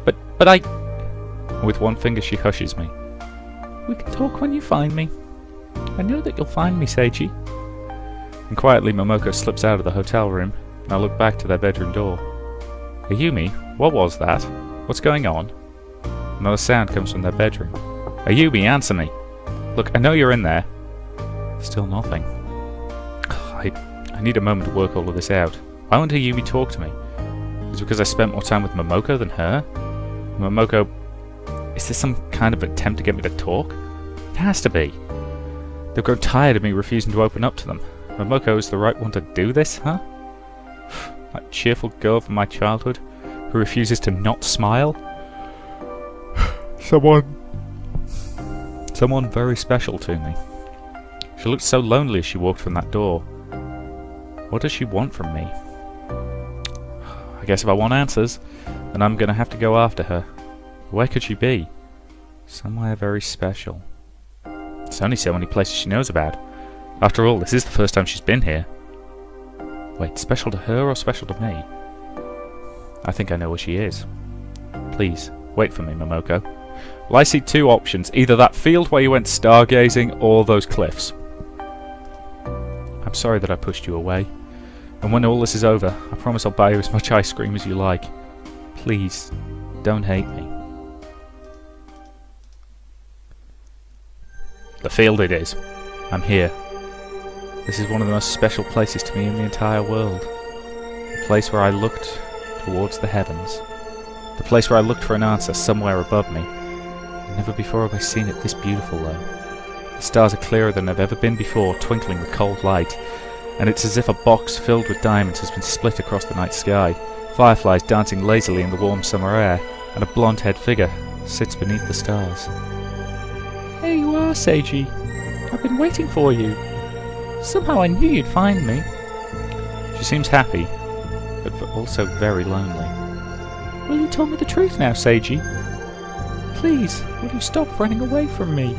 But I... With one finger she hushes me. We can talk when you find me. I know that you'll find me, Seiji. And quietly Momoko slips out of the hotel room, and I look back to their bedroom door. Ayumi, what was that? What's going on? Another sound comes from their bedroom. Ayumi, answer me! Look, I know you're in there. Still nothing. I need a moment to work all of this out. Why won't Ayumi talk to me? Is it because I spent more time with Momoko than her? Momoko... Is this some kind of attempt to get me to talk? It has to be. They've grown tired of me refusing to open up to them. Momoko is the right one to do this, huh? That cheerful girl from my childhood who refuses to not smile? Someone very special to me. She looked so lonely as she walked from that door. What does she want from me? I guess if I want answers, then I'm gonna have to go after her. Where could she be? Somewhere very special. There's only so many places she knows about. After all, this is the first time she's been here. Wait, special to her or special to me? I think I know where she is. Please, wait for me, Momoko. Well, I see two options. Either that field where you went stargazing, or those cliffs. I'm sorry that I pushed you away. And when all this is over, I promise I'll buy you as much ice cream as you like. Please, don't hate me. The field it is. I'm here. This is one of the most special places to me in the entire world. The place where I looked towards the heavens. The place where I looked for an answer somewhere above me. Never before have I seen it this beautiful, though. The stars are clearer than they've ever been before, twinkling with cold light, and it's as if a box filled with diamonds has been split across the night sky, fireflies dancing lazily in the warm summer air, and a blonde-haired figure sits beneath the stars. There you are, Seiji. I've been waiting for you. Somehow I knew you'd find me. She seems happy, but also very lonely. Will you tell me the truth now, Seiji? Please, will you stop running away from me?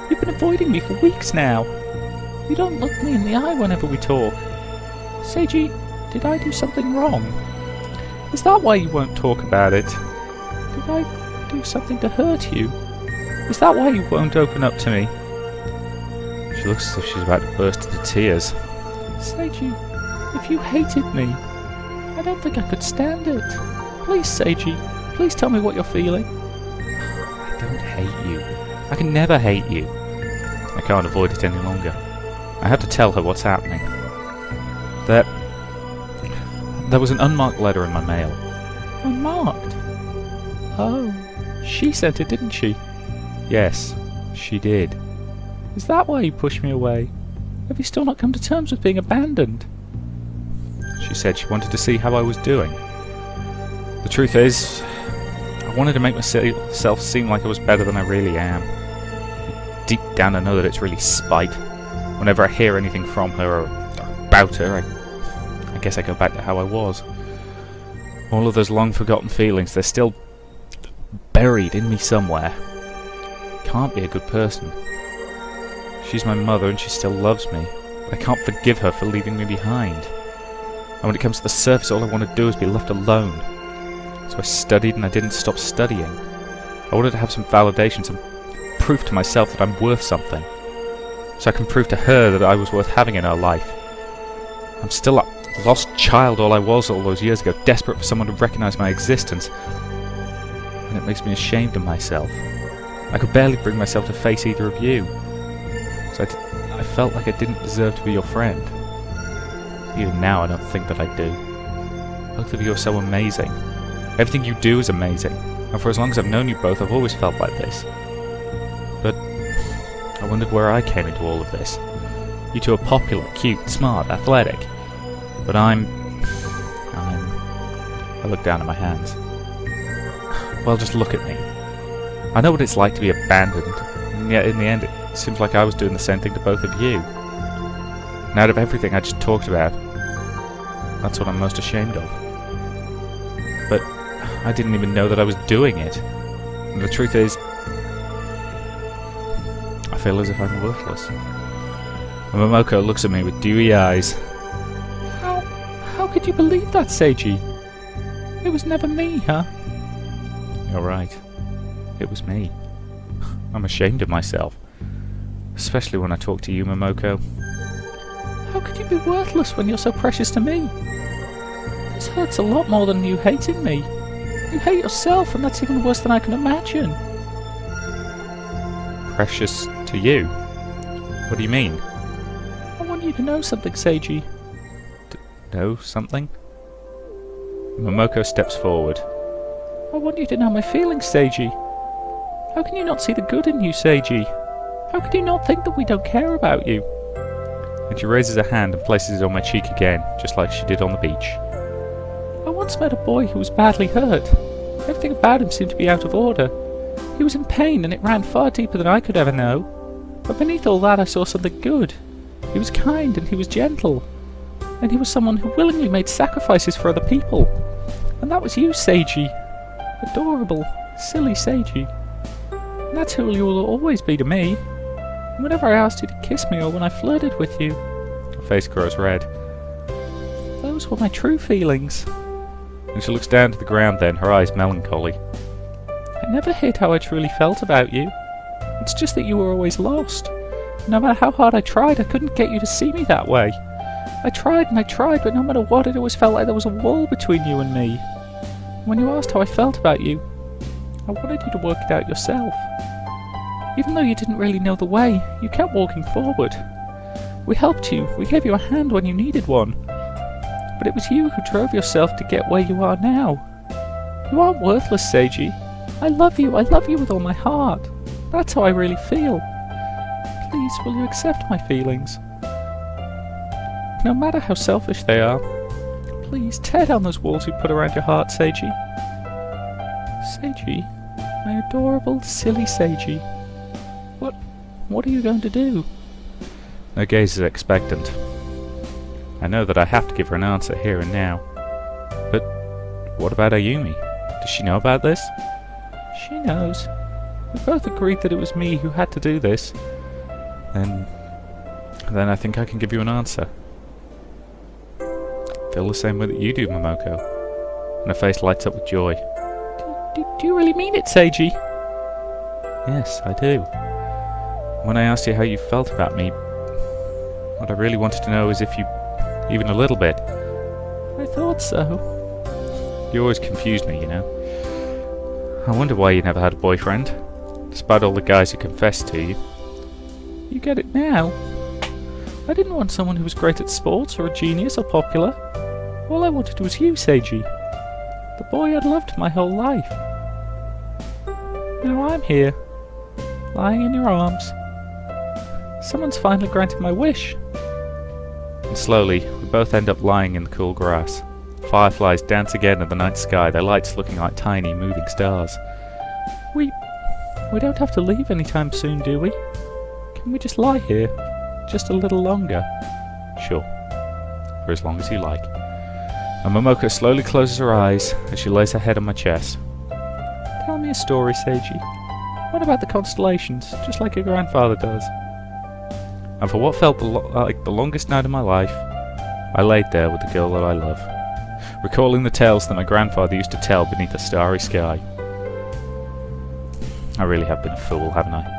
You've been avoiding me for weeks now. You don't look me in the eye whenever we talk. Seiji, did I do something wrong? Is that why you won't talk about it? Did I do something to hurt you? Is that why you won't open up to me? She looks as if she's about to burst into tears. Seiji, if you hated me, I don't think I could stand it. Please, Seiji, please tell me what you're feeling. I don't hate you. I can never hate you. I can't avoid it any longer. I have to tell her what's happening. There was an unmarked letter in my mail. Unmarked? Oh, she sent it, didn't she? Yes, she did. Is that why you pushed me away? Have you still not come to terms with being abandoned? She said she wanted to see how I was doing. The truth is, I wanted to make myself seem like I was better than I really am. Deep down I know that it's really spite. Whenever I hear anything from her or about her, I guess I go back to how I was. All of those long-forgotten feelings, they're still buried in me somewhere. Can't be a good person. She's my mother and she still loves me. But I can't forgive her for leaving me behind. And when it comes to the surface, all I want to do is be left alone. So I studied and I didn't stop studying. I wanted to have some validation, some proof to myself that I'm worth something. So I can prove to her that I was worth having in her life. I'm still that lost child I was all those years ago, desperate for someone to recognise my existence. And it makes me ashamed of myself. I could barely bring myself to face either of you. So I felt like I didn't deserve to be your friend. Even now I don't think that I do. Both of you are so amazing. Everything you do is amazing. And for as long as I've known you both, I've always felt like this. But I wondered where I came into all of this. You two are popular, cute, smart, athletic. But I look down at my hands. Well, just look at me. I know what it's like to be abandoned, and yet in the end it seems like I was doing the same thing to both of you. And out of everything I just talked about, that's what I'm most ashamed of. But I didn't even know that I was doing it. And the truth is, I feel as if I'm worthless. And Momoko looks at me with dewy eyes. How could you believe that, Seiji? It was never me, huh? You're right. It was me. I'm ashamed of myself. Especially when I talk to you, Momoko. How could you be worthless when you're so precious to me? This hurts a lot more than you hating me. You hate yourself, and that's even worse than I can imagine. Precious to you? What do you mean? I want you to know something, Seiji. Know something? Momoko steps forward. I want you to know my feelings, Seiji. How can you not see the good in you, Seiji? How could you not think that we don't care about you? And she raises her hand and places it on my cheek again, just like she did on the beach. I once met a boy who was badly hurt. Everything about him seemed to be out of order. He was in pain, and it ran far deeper than I could ever know. But beneath all that I saw something good. He was kind and he was gentle. And he was someone who willingly made sacrifices for other people. And that was you, Seiji. Adorable, silly Seiji. And that's who you will always be to me. And whenever I asked you to kiss me or when I flirted with you... Her face grows red. Those were my true feelings. And she looks down to the ground then, her eyes melancholy. I never hid how I truly felt about you. It's just that you were always lost. No matter how hard I tried, I couldn't get you to see me that way. I tried and I tried, but no matter what, it always felt like there was a wall between you and me. When you asked how I felt about you, I wanted you to work it out yourself. Even though you didn't really know the way, you kept walking forward. We helped you, we gave you a hand when you needed one. But it was you who drove yourself to get where you are now. You aren't worthless, Seiji. I love you with all my heart. That's how I really feel. Please, will you accept my feelings? No matter how selfish they are, please tear down those walls you put around your heart, Seiji. Seiji, my adorable, silly Seiji. What are you going to do? Her gaze is expectant. I know that I have to give her an answer here and now. But what about Ayumi? Does she know about this? She knows. We both agreed that it was me who had to do this. Then I think I can give you an answer. Feel the same way that you do, Momoko. And her face lights up with joy. Do you really mean it, Seiji? Yes, I do. When I asked you how you felt about me, what I really wanted to know is if you... even a little bit. I thought so. You always confuse me, you know. I wonder why you never had a boyfriend, despite all the guys who confessed to you. You get it now. I didn't want someone who was great at sports or a genius or popular. All I wanted was you, Seiji. The boy I'd loved my whole life. Now I'm here, lying in your arms. Someone's finally granted my wish. And slowly, we both end up lying in the cool grass. Fireflies dance again in the night sky, their lights looking like tiny moving stars. We don't have to leave anytime soon, do we? Can we just lie here? Just a little longer? Sure. For as long as you like. And Momoko slowly closes her eyes as she lays her head on my chest. Tell me a story, Seiji. What about the constellations, just like your grandfather does? And for what felt like the longest night of my life, I laid there with the girl that I love, recalling the tales that my grandfather used to tell beneath a starry sky. I really have been a fool, haven't I?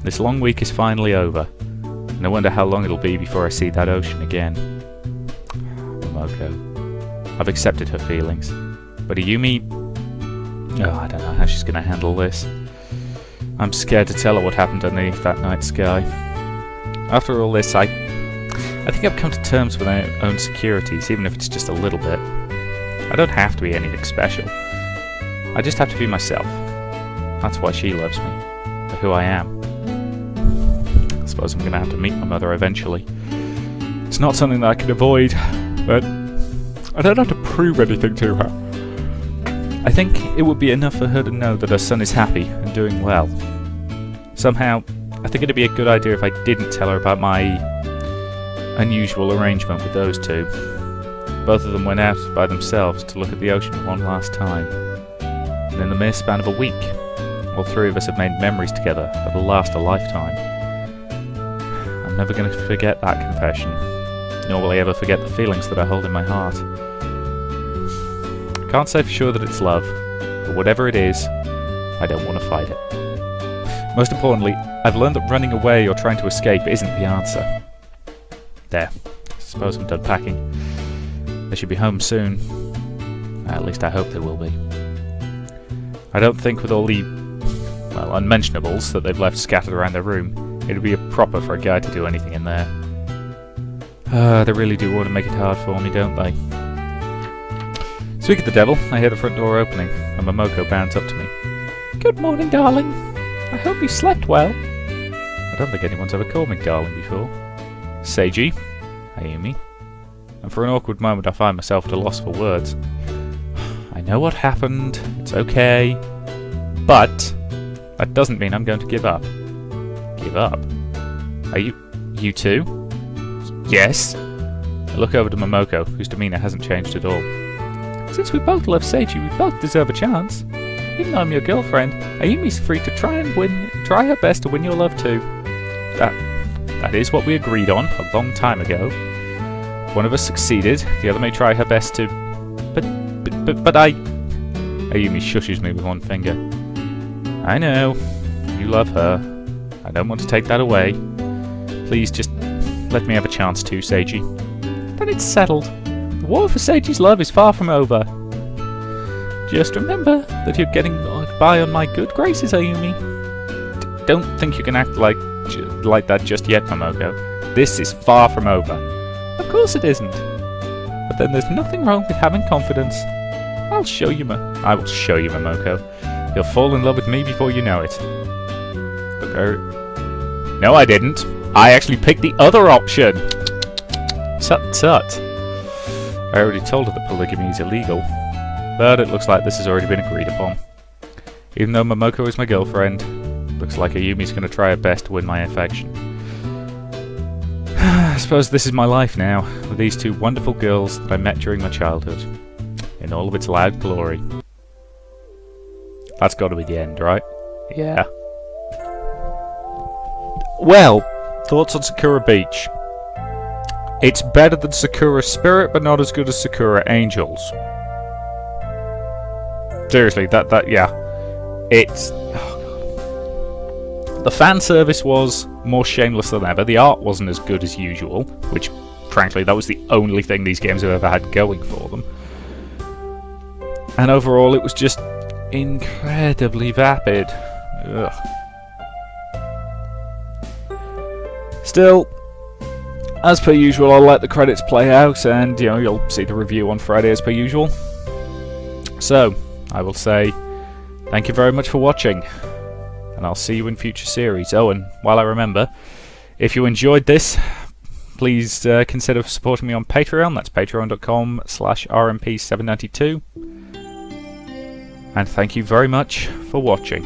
This long week is finally over, and I wonder how long it'll be before I see that ocean again. Momoko. I've accepted her feelings, but Ayumi... oh, I don't know how she's going to handle this. I'm scared to tell her what happened underneath that night sky. After all this, I think I've come to terms with my own securities, even if it's just a little bit. I don't have to be anything special. I just have to be myself. That's why she loves me, for who I am. I suppose I'm going to have to meet my mother eventually. It's not something that I can avoid, but I don't have to prove anything to her. I think it would be enough for her to know that her son is happy and doing well. Somehow, I think it'd be a good idea if I didn't tell her about my unusual arrangement with those two. Both of them went out by themselves to look at the ocean one last time. And in the mere span of a week, all three of us have made memories together that'll last a lifetime. I'm never going to forget that confession, nor will I ever forget the feelings that I hold in my heart. I can't say for sure that it's love, but whatever it is, I don't want to fight it. Most importantly, I've learned that running away or trying to escape isn't the answer. There. I suppose I'm done packing. They should be home soon. At least I hope they will be. I don't think with all the, well, unmentionables that they've left scattered around their room, it'd be proper for a guy to do anything in there. They really do want to make it hard for me, don't they? Speak of the devil, I hear the front door opening, and Momoko bounds up to me. Good morning, darling. I hope you slept well. I don't think anyone's ever called me darling before. Seiji, Ayumi. And for an awkward moment I find myself at a loss for words. I know what happened, it's okay, but that doesn't mean I'm going to give up. Give up? Are you too? Yes. I look over to Momoko, whose demeanour hasn't changed at all. Since we both love Seiji, we both deserve a chance. Even though I'm your girlfriend, Ayumi's free to try her best to win your love too. That is what we agreed on a long time ago. One of us succeeded, the other may try her best to... But I... Ayumi shushes me with one finger. I know. You love her. I don't want to take that away. Please just let me have a chance too, Seiji. Then it's settled. The war for Seiji's love is far from over. Just remember that you're getting by on my good graces, Ayumi. Don't think you can act like that just yet, Momoko. This is far from over. Of course it isn't. But then there's nothing wrong with having confidence. I will show you, Momoko. You'll fall in love with me before you know it. Look, no, I didn't. I actually picked the other option. Tut tut. I already told her that polygamy is illegal, but it looks like this has already been agreed upon. Even though Momoko is my girlfriend, looks like Ayumi's going to try her best to win my affection. I suppose this is my life now, with these two wonderful girls that I met during my childhood, in all of its loud glory. That's got to be the end, right? Yeah. Well, thoughts on Sakura Beach? It's better than Sakura Spirit, but not as good as Sakura Angels. Seriously, yeah. It's... The fan service was more shameless than ever. The art wasn't as good as usual, which, frankly, that was the only thing these games have ever had going for them. And overall, it was just incredibly vapid. Ugh. Still, as per usual, I'll let the credits play out, and you'll see the review on Friday as per usual. So, I will say thank you very much for watching, and I'll see you in future series. Oh, and while I remember, if you enjoyed this, please consider supporting me on Patreon. That's patreon.com/rmp792. And thank you very much for watching.